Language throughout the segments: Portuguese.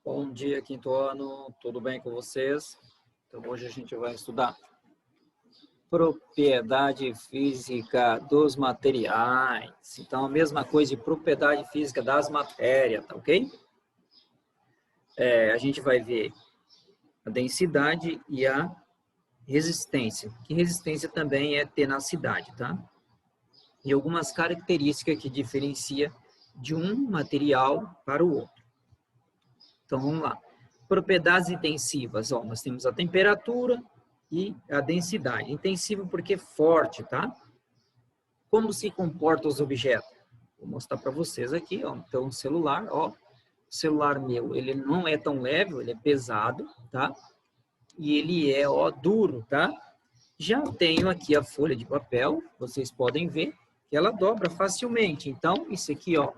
Bom dia, quinto ano, tudo bem com vocês? Então, hoje a gente vai estudar propriedade física dos materiais. Então, a mesma coisa de propriedade física das matérias, tá ok? A gente vai ver a densidade e a resistência, que resistência também é tenacidade, tá? E algumas características que diferencia de um material para o outro. Então, vamos lá. Propriedades intensivas, ó, nós temos a temperatura e a densidade. Intensivo porque é forte, tá? Como se comportam os objetos? Vou mostrar para vocês aqui, ó. Então, o celular, ó. O celular meu, ele não é tão leve, ele é pesado, tá? E ele é, ó, duro, tá? Já tenho aqui a folha de papel, vocês podem ver que ela dobra facilmente. Então, isso aqui, ó,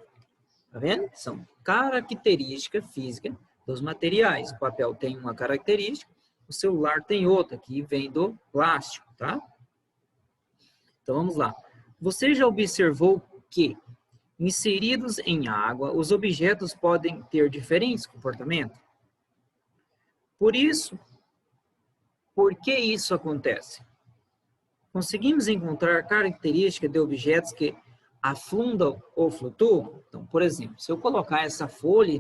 tá vendo? São características físicas dos materiais. O papel tem uma característica, o celular tem outra, que vem do plástico, tá? Então, vamos lá. Você já observou que, inseridos em água, os objetos podem ter diferentes comportamentos? Por que isso acontece? Conseguimos encontrar características de objetos que afundam ou flutuam? Então, por exemplo, se eu colocar essa folha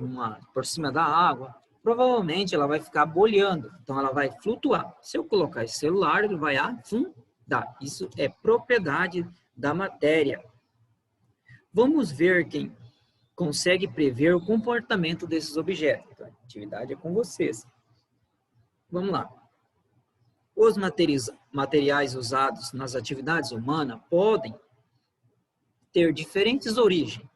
por cima da água, provavelmente ela vai ficar boiando, então ela vai flutuar. Se eu colocar esse celular, ele vai afundar. Isso é propriedade da matéria. Vamos ver quem consegue prever o comportamento desses objetos. Então, a atividade é com vocês. Vamos lá. Os materiais usados nas atividades humanas podem ter diferentes origens.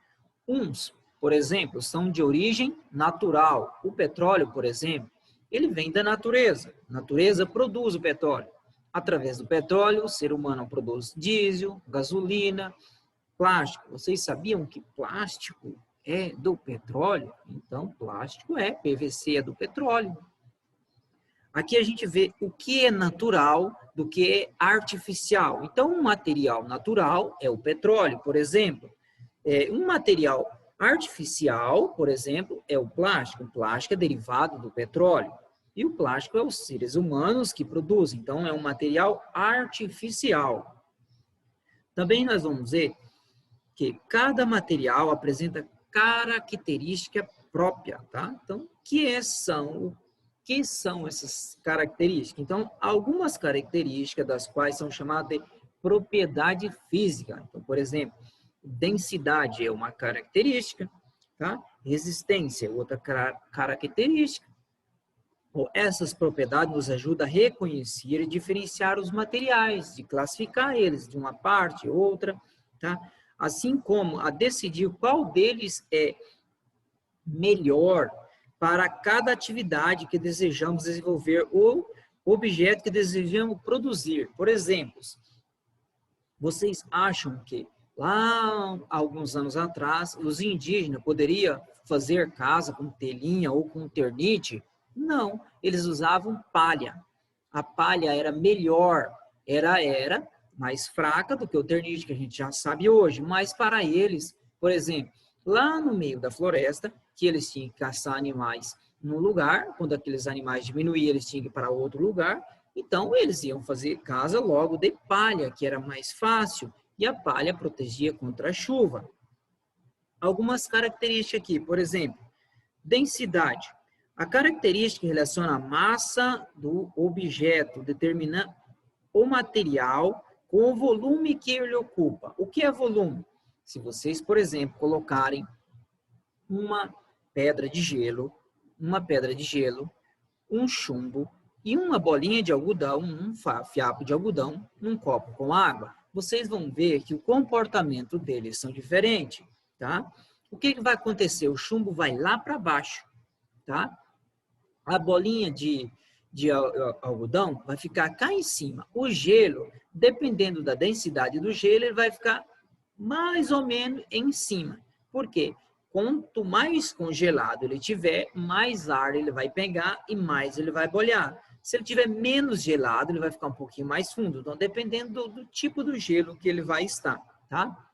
Uns, por exemplo, são de origem natural. O petróleo, por exemplo, ele vem da natureza. A natureza produz o petróleo. Através do petróleo, o ser humano produz diesel, gasolina, plástico. Vocês sabiam que plástico é do petróleo? Então, plástico é, PVC é do petróleo. Aqui a gente vê o que é natural do que é artificial. Então, um material natural é o petróleo, por exemplo. Um material artificial, por exemplo, é o plástico. O plástico é derivado do petróleo. E o plástico é os seres humanos que produzem. Então, é um material artificial. Também nós vamos ver que cada material apresenta característica própria, tá? Então, o que são essas características? Então, algumas características das quais são chamadas de propriedade física. Então, por exemplo, densidade é uma característica, tá? Resistência é outra característica. Essas propriedades nos ajudam a reconhecer e diferenciar os materiais, de classificar eles de uma parte ou outra, tá? Assim como a decidir qual deles é melhor para cada atividade que desejamos desenvolver ou objeto que desejamos produzir. Por exemplo, vocês acham que lá alguns anos atrás os indígenas poderiam fazer casa com telinha ou com ternite? Não, eles usavam palha. A palha era melhor, era mais fraca do que o ternite que a gente já sabe hoje, mas para eles, por exemplo, lá no meio da floresta, que eles tinham que caçar animais num lugar, quando aqueles animais diminuíam, eles tinham que ir para outro lugar, então eles iam fazer casa logo de palha, que era mais fácil, e a palha protegia contra a chuva. Algumas características aqui, por exemplo, densidade. A característica que relaciona a massa do objeto, determina o material com o volume que ele ocupa. O que é volume? Se vocês, por exemplo, colocarem uma pedra de gelo, um chumbo e uma bolinha de algodão, um fiapo de algodão, num copo com água, vocês vão ver que o comportamento deles são diferentes, tá? O que vai acontecer? O chumbo vai lá para baixo, tá? A bolinha de algodão vai ficar cá em cima. O gelo, dependendo da densidade do gelo, ele vai ficar mais ou menos em cima. Por quê? Quanto mais congelado ele tiver, mais ar ele vai pegar e mais ele vai boiar. Se ele tiver menos gelado, ele vai ficar um pouquinho mais fundo. Então, dependendo do tipo do gelo que ele vai estar, tá?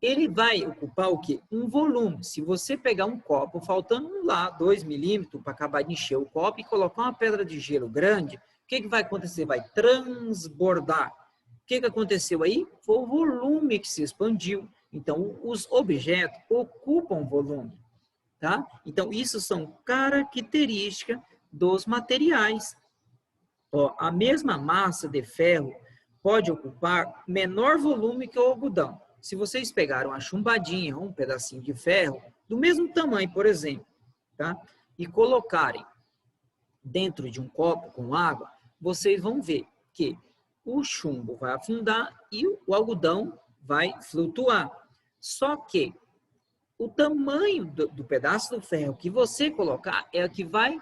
ele vai ocupar o quê? Um volume. Se você pegar um copo, faltando lá 2 milímetros para acabar de encher o copo e colocar uma pedra de gelo grande, o que vai acontecer? Vai transbordar. O que aconteceu aí? Foi o volume que se expandiu. Então, os objetos ocupam volume, tá? Então, isso são características dos materiais. Ó, a mesma massa de ferro pode ocupar menor volume que o algodão. Se vocês pegaram uma chumbadinha, um pedacinho de ferro, do mesmo tamanho, por exemplo, tá? E colocarem dentro de um copo com água, vocês vão ver que o chumbo vai afundar e o algodão vai flutuar. Só que o tamanho do pedaço do ferro que você colocar é o que vai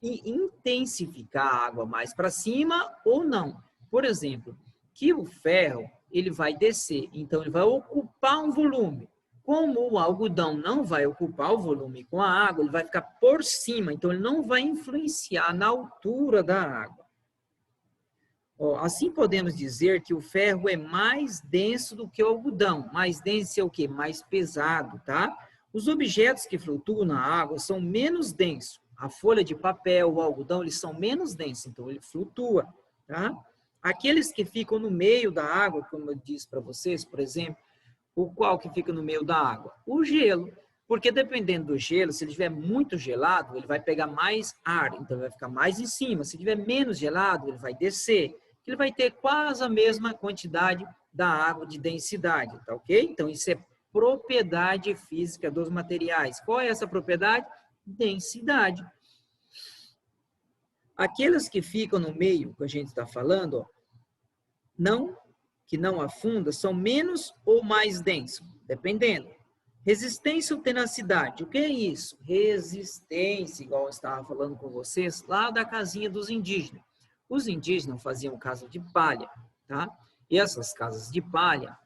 intensificar a água mais para cima ou não. Por exemplo, que o ferro ele vai descer, então ele vai ocupar um volume. Como o algodão não vai ocupar o volume com a água, ele vai ficar por cima, então ele não vai influenciar na altura da água. Ó, assim podemos dizer que o ferro é mais denso do que o algodão. Mais denso é o quê? Mais pesado, tá? Os objetos que flutuam na água são menos densos. A folha de papel, o algodão, eles são menos densos, então ele flutua, tá? Aqueles que ficam no meio da água, como eu disse para vocês, por exemplo, o qual que fica no meio da água? O gelo. Porque dependendo do gelo, se ele estiver muito gelado, ele vai pegar mais ar, então vai ficar mais em cima. Se estiver menos gelado, ele vai descer. Ele vai ter quase a mesma quantidade da água de densidade, tá ok? Então, isso é propriedade física dos materiais. Qual é essa propriedade? Densidade. Aqueles que ficam no meio, que a gente está falando, ó, que não afunda, são menos ou mais densos, dependendo. Resistência ou tenacidade, o que é isso? Resistência, igual eu estava falando com vocês, lá da casinha dos indígenas. Os indígenas faziam casa de palha, tá? E essas casas de palha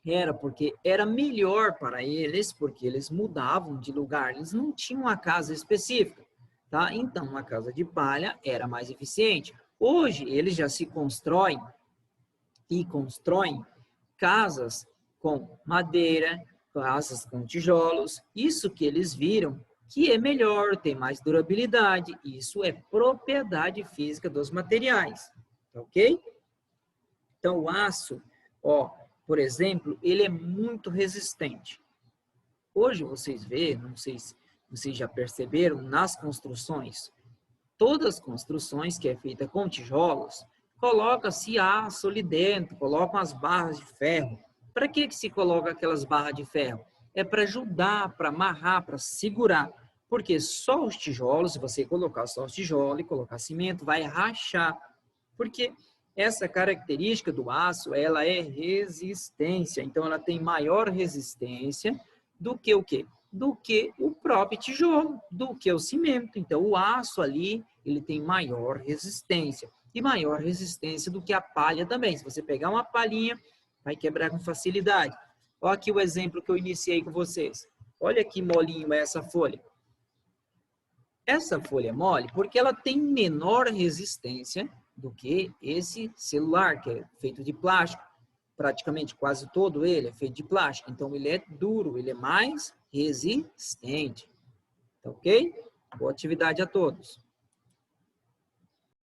era porque era melhor para eles, porque eles mudavam de lugar, eles não tinham uma casa específica, tá? Então, uma casa de palha era mais eficiente. Hoje, eles já se constroem casas com madeira, casas com tijolos, isso que eles viram que é melhor, tem mais durabilidade, isso é propriedade física dos materiais, ok? Então, o aço, ó, por exemplo, ele é muito resistente. Hoje vocês veem, não sei se vocês já perceberam, nas construções, todas as construções que é feita com tijolos, coloca-se aço ali dentro, colocam as barras de ferro. Para que se coloca aquelas barras de ferro? É para ajudar, para amarrar, para segurar. Porque só os tijolos, se você colocar só os tijolos e colocar cimento, vai rachar. Porque essa característica do aço, ela é resistência. Então, ela tem maior resistência do que o quê? Do que o próprio tijolo, do que o cimento. Então, o aço ali, ele tem maior resistência. E maior resistência do que a palha também. Se você pegar uma palhinha, vai quebrar com facilidade. Olha aqui o exemplo que eu iniciei com vocês. Olha que molinho é essa folha. Essa folha é mole porque ela tem menor resistência do que esse celular, que é feito de plástico. Praticamente quase todo ele é feito de plástico. Então, ele é duro, ele é mais resistente. Tá ok? Boa atividade a todos.